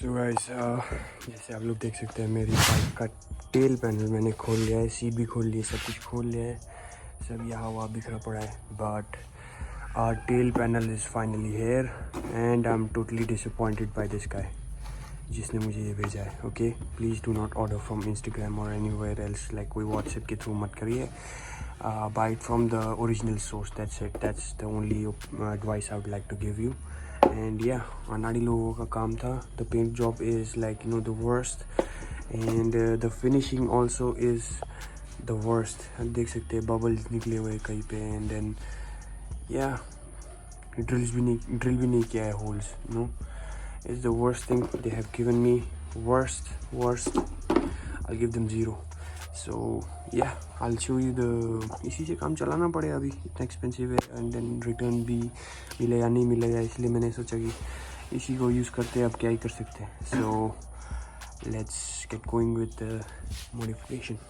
So guys जैसे आप लोग देख सकते हैं मेरी बाइक का टेल पैनल मैंने खोल लिया है, सीट भी खोल ली है, सब कुछ खोल लिया है, सब यहाँ वहाँ बिखरा पड़ा है. But our tail panel is finally here and I'm totally disappointed by this guy जिसने मुझे ये भेजा है. Okay, please do not order from Instagram और एनीवेयर एल्स, लाइक कोई व्हाट्सएप के थ्रू मत करिए. Buy it from the original source. That's it. That's the only advice I would like to give you. And या अनाड़ी लोगों का काम था. The paint job is like the worst and the finishing also is the worst. देख सकते हैं bubbles निकले हुए कहीं पे. एंड देन या ड्रिल भी नहीं किया है holes. No, it's the worst thing they have given me. Worst. I'll give them 0. So yeah, I'll show you the. इसी से काम चलाना पड़े अभी, इतना एक्सपेंसिव है. एंड देन रिटर्न भी मिले या नहीं मिलेगा, इसलिए मैंने सोचा कि इसी को यूज़ करते हैं. अब क्या ही कर सकते हैं. So let's get going with the modification.